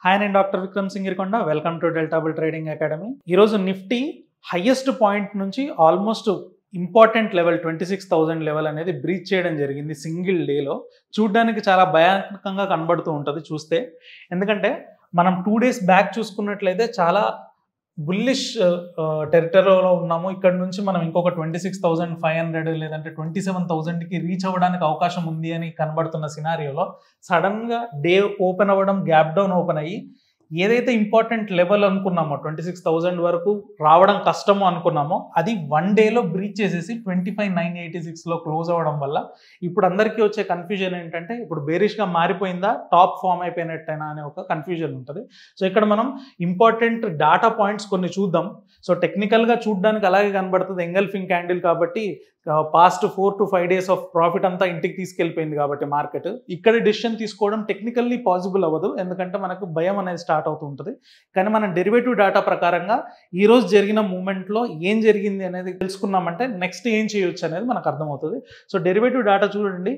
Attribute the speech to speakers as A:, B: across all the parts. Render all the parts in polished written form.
A: Hi, నేను doctor Vikram Singirikonda. Welcome to delta bull trading academy. ఈరోజు Nifty highest point నుంచి almost important level 26,000 level అనేది breach చేయడం జరిగింది సింగిల్ డేలో. చూడడానికి చాలా భయానకంగా కనబడుతూ ఉంటుంది చూస్తే. ఎందుకంటే మనం 2 డేస్ బ్యాక్ చూసుకున్నట్లయితే చాలా బుల్లిష్ టెరిటరీలో ఉన్నాము. ఇక్కడ నుంచి మనం ఇంకొక 26,500 లేదంటే 27,000కి రీచ్ అవ్వడానికి అవకాశం ఉంది అని కనబడుతున్న సినారియోలో సడన్గా డే ఓపెన్ అవ్వడం, గ్యాప్ డౌన్ ఓపెన్ అయ్యి ఏదైతే ఇంపార్టెంట్ లెవెల్ అనుకున్నామో 26,000 వరకు రావడం కష్టమో అనుకున్నామో అది 1 డేలో బ్రీచ్ చేసేసి 25,986లో క్లోజ్ అవ్వడం వల్ల ఇప్పుడు అందరికీ వచ్చే కన్ఫ్యూజన్ ఏంటంటే ఇప్పుడు బేరిష్గా మారిపోయిందా, టాప్ ఫామ్ అయిపోయినట్టేనా అనే ఒక కన్ఫ్యూజన్ ఉంటుంది. సో ఇక్కడ మనం ఇంపార్టెంట్ డాటా పాయింట్స్ కొన్ని చూద్దాం. సో టెక్నికల్గా చూడడానికి అలాగే కనబడుతుంది, ఎంగల్ఫింగ్ క్యాండిల్ కాబట్టి past 4 to 5 days of profit అంతా ఇంటికి తీసుకెళ్ళిపోయింది కాబట్టి మార్కెట్ ఇక్కడ డిసిషన్ తీసుకోవడం టెక్నికల్లీ పాసిబుల్ అవ్వదు, ఎందుకంటే మనకు భయం అనేది స్టార్ట్ అవుతూ ఉంటుంది. కానీ మనం డెరివేటివ్ డేటా ప్రకారంగా ఈరోజు జరిగిన మూమెంట్లో ఏం జరిగింది అనేది తెలుసుకున్నామంటే నెక్స్ట్ ఏం చేయొచ్చు అనేది మనకు అర్థమవుతుంది. సో డెరివేటివ్ డేటా చూడండి,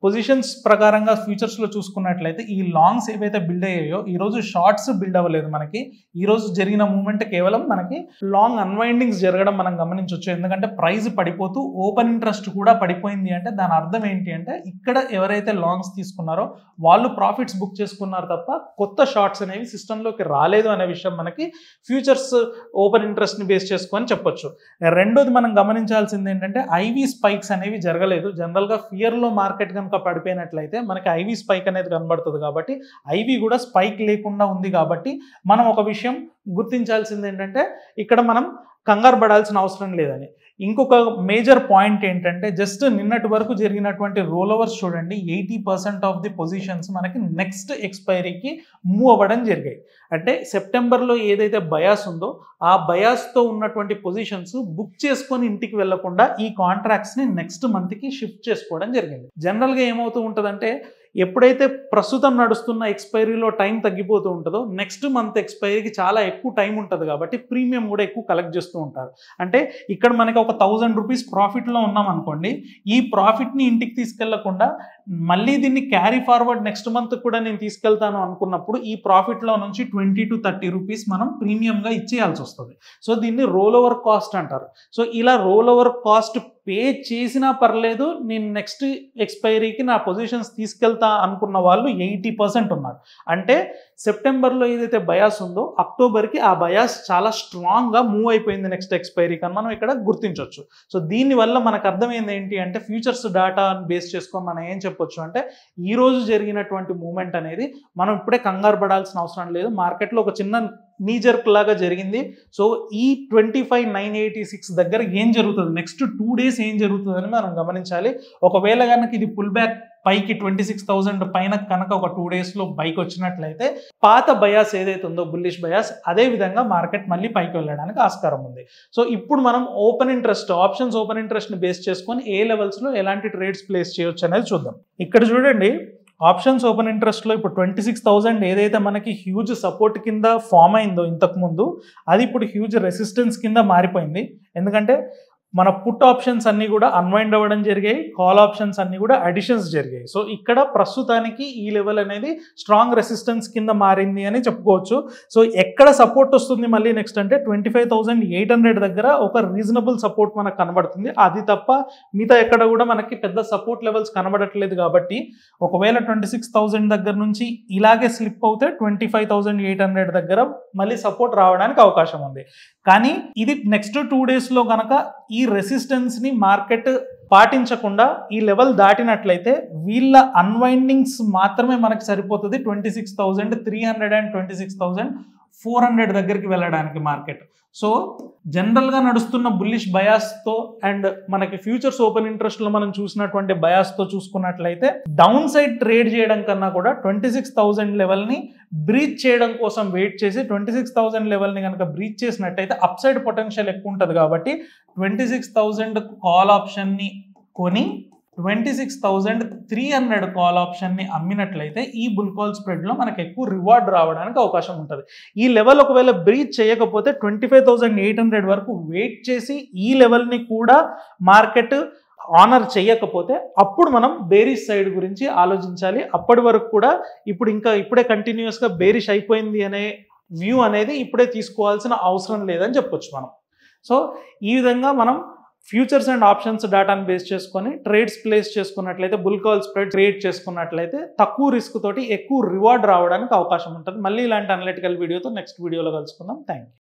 A: పొజిషన్స్ ప్రకారంగా ఫ్యూచర్స్లో చూసుకున్నట్లయితే ఈ లాంగ్స్ ఏవైతే బిల్డ్ అయ్యాయో ఈరోజు షార్ట్స్ బిల్డ్ అవ్వలేదు. మనకి ఈరోజు జరిగిన మూమెంట్ కేవలం మనకి లాంగ్ అన్వైండింగ్స్ జరగడం మనం గమనించవచ్చు. ఎందుకంటే ప్రైస్ పడిపోతూ ఓపెన్ ఇంట్రెస్ట్ కూడా పడిపోయింది అంటే దాని అర్థం ఏంటి అంటే ఇక్కడ ఎవరైతే లాంగ్స్ తీసుకున్నారో వాళ్ళు ప్రాఫిట్స్ బుక్ చేసుకున్నారు తప్ప కొత్త షార్ట్స్ అనేవి సిస్టంలోకి రాలేదు అనే విషయం మనకి ఫ్యూచర్స్ ఓపెన్ ఇంట్రెస్ట్ని బేస్ చేసుకొని చెప్పొచ్చు. రెండోది మనం గమనించాల్సింది ఏంటంటే ఐవీ స్పైక్స్ అనేవి జరగలేదు. జనరల్గా ఫియర్లో మార్కెట్ కనుక పడిపోయినట్లయితే మనకి ఐవీ స్పైక్ అనేది కనబడుతుంది కాబట్టి ఐవీ కూడా స్పైక్ లేకుండా ఉంది కాబట్టి మనం ఒక విషయం గుర్తించాల్సింది ఏంటంటే ఇక్కడ మనం కంగారు పడాల్సిన అవసరం లేదని. ఇంకొక మేజర్ పాయింట్ ఏంటంటే జస్ట్ నిన్నటి వరకు జరిగినటువంటి రోల్ ఓవర్స్ చూడండి, 80% ఆఫ్ ది పొజిషన్స్ మనకి నెక్స్ట్ ఎక్స్పైరీకి మూవ్ అవ్వడం జరిగాయి. అంటే సెప్టెంబర్లో ఏదైతే బయాస్ ఉందో ఆ బయాస్తో ఉన్నటువంటి పొజిషన్స్ బుక్ చేసుకొని ఇంటికి వెళ్లకుండా ఈ కాంట్రాక్ట్స్ని నెక్స్ట్ మంత్కి షిఫ్ట్ చేసుకోవడం జరిగింది. జనరల్గా ఏమవుతూ ఉంటుందంటే ఎప్పుడైతే ప్రస్తుతం నడుస్తున్న ఎక్స్పైరీలో టైం తగ్గిపోతూ ఉంటుందో నెక్స్ట్ మంత్ ఎక్స్పైరీకి చాలా ఎక్కువ టైం ఉంటుంది కాబట్టి ప్రీమియం కూడా ఎక్కువ కలెక్ట్ చేస్తూ ఉంటారు. అంటే ఇక్కడ మనకి ఒక 1,000 రూపీస్ ప్రాఫిట్లో ఉన్నాం అనుకోండి, ఈ ప్రాఫిట్ని ఇంటికి తీసుకెళ్లకుండా మళ్ళీ దీన్ని క్యారీ ఫార్వర్డ్ నెక్స్ట్ మంత్ కూడా నేను తీసుకెళ్తాను అనుకున్నప్పుడు ఈ ప్రాఫిట్లో నుంచి 20 to 30 రూపీస్ మనం ప్రీమియంగా ఇచ్చేయాల్సి వస్తుంది. సో దీన్ని రోల్ ఓవర్ కాస్ట్ అంటారు. సో ఇలా రోల్ ఓవర్ కాస్ట్ పే చేసినా పర్లేదు, నేను నెక్స్ట్ ఎక్స్పైరీకి నా పొజిషన్స్ తీసుకెళ్తా అనుకున్న వాళ్ళు 80% ఉన్నారు. అంటే సెప్టెంబర్లో ఏదైతే బయాస్ ఉందో అక్టోబర్కి ఆ బయాస్ చాలా స్ట్రాంగ్గా మూవ్ అయిపోయింది నెక్స్ట్ ఎక్స్పైరీకి అని మనం ఇక్కడ గుర్తించవచ్చు. సో దీనివల్ల మనకు అర్థమైంది ఏంటి అంటే ఫ్యూచర్స్ డేటా బేస్ చేసుకొని మనం ఏం చెప్పొచ్చు అంటే ఈరోజు జరిగినటువంటి మూమెంట్ అనేది మనం ఇప్పుడే కంగారు పడాల్సిన అవసరం లేదు. మార్కెట్లో ఒక చిన్న నీజర్క్ లాగా జరిగింది. సో ఈ 25,986 దగ్గర ఏం జరుగుతుంది, నెక్స్ట్ 2 డేస్ ఏం జరుగుతుందని మనం గమనించాలి. ఒకవేళ కనుక ఇది పుల్ బ్యాక్ పైకి 26,000 పైన కనుక ఒక 2 డేస్లో పైకి వచ్చినట్లయితే పాత బయాస్ ఏదైతే ఉందో బుల్లిష్ బయాస్ అదే విధంగా మార్కెట్ మళ్ళీ పైకి వెళ్ళడానికి ఆస్కారం ఉంది. సో ఇప్పుడు మనం ఓపెన్ ఇంట్రెస్ట్ ఆప్షన్స్ ఓపెన్ ఇంట్రెస్ట్ని బేస్ చేసుకొని ఏ లెవెల్స్లో ఎలాంటి ట్రేడ్స్ ప్లేస్ చేయొచ్చు అనేది చూద్దాం. ఇక్కడ చూడండి, ఆప్షన్స్ ఓపెన్ ఇంట్రెస్ట్లో ఇప్పుడు 26,000 ఏదైతే మనకి హ్యూజ్ సపోర్ట్ కింద ఫామ్ అయిందో ఇంతకుముందు అది ఇప్పుడు హ్యూజ్ రెసిస్టెన్స్ కింద మారిపోయింది. ఎందుకంటే మన పుట్ ఆప్షన్స్ అన్నీ కూడా అన్వైండ్ అవ్వడం జరిగాయి, కాల్ ఆప్షన్స్ అన్నీ కూడా అడిషన్స్ జరిగాయి. సో ఇక్కడ ప్రస్తుతానికి ఈ లెవెల్ అనేది స్ట్రాంగ్ రెసిస్టెన్స్ కింద మారింది అని చెప్పుకోవచ్చు. సో ఎక్కడ సపోర్ట్ వస్తుంది మళ్ళీ నెక్స్ట్ అంటే 25,800 దగ్గర ఒక రీజనబుల్ సపోర్ట్ మనకు కనబడుతుంది. అది తప్ప మిగతా ఎక్కడ కూడా మనకి పెద్ద సపోర్ట్ లెవెల్స్ కనబడట్లేదు కాబట్టి ఒకవేళ 26,000 దగ్గర నుంచి ఇలాగే స్లిప్ అవుతే 25,800 దగ్గర మళ్ళీ సపోర్ట్ రావడానికి అవకాశం ఉంది. కానీ ఇది నెక్స్ట్ 2 డేస్లో కనుక ఈ రెసిస్టెన్స్ని మార్కెట్ పాటించకుండా ఈ లెవెల్ దాటినట్లయితే వీళ్ళ అన్వైండింగ్స్ మాత్రమే మనకి సరిపోతుంది 26,300 and 26,400 దగ్గరికి వెళ్ళడానికి మార్కెట్. సో జనరల్గా నడుస్తున్న బుల్లిష్ బయాస్తో అండ్ మనకి ఫ్యూచర్స్ ఓపెన్ ఇంట్రెస్ట్లో మనం చూసినటువంటి బయాస్తో చూసుకున్నట్లయితే డౌన్ సైడ్ ట్రేడ్ చేయడం కన్నా కూడా 26,000 లెవెల్ని బ్రీచ్ చేయడం కోసం వెయిట్ చేసి 26,000 లెవెల్ని కనుక బ్రీచ్ చేసినట్టయితే అప్ సైడ్ పొటెన్షియల్ ఎక్కువ ఉంటుంది కాబట్టి 26,000 కాల్ ఆప్షన్ని కొని 26,300 కాల్ ఆప్షన్ని అమ్మినట్లయితే ఈ బుల్ కాల్ స్ప్రెడ్లో మనకు ఎక్కువ రివార్డ్ రావడానికి అవకాశం ఉంటుంది. ఈ లెవెల్ ఒకవేళ బ్రీచ్ చేయకపోతే 25,800 వరకు వెయిట్ చేసి ఈ లెవెల్ని కూడా మార్కెట్ ఆనర్ చేయకపోతే అప్పుడు మనం బేరిష్ సైడ్ గురించి ఆలోచించాలి. అప్పటి వరకు కూడా ఇప్పుడే కంటిన్యూస్గా బేరిష్ అయిపోయింది అనే వ్యూ అనేది ఇప్పుడే తీసుకోవాల్సిన అవసరం లేదని చెప్పొచ్చు మనం. సో ఈ విధంగా మనం ఫ్యూచర్స్ అండ్ ఆప్షన్స్ డేటాను బేస్ చేసుకొని ట్రేడ్స్ ప్లేస్ చేసుకున్నట్లయితే బుల్ కాల్ స్ప్రెడ్ క్రియేట్ చేసుకున్నట్లయితే తక్కువ రిస్క్ తోటి ఎక్కువ రివార్డ్ రావడానికి అవకాశం ఉంటుంది. మళ్ళీ ఇలాంటి అనలిటికల్ వీడియోతో నెక్స్ట్ వీడియోలో కలుసుకుందాం. Thank you.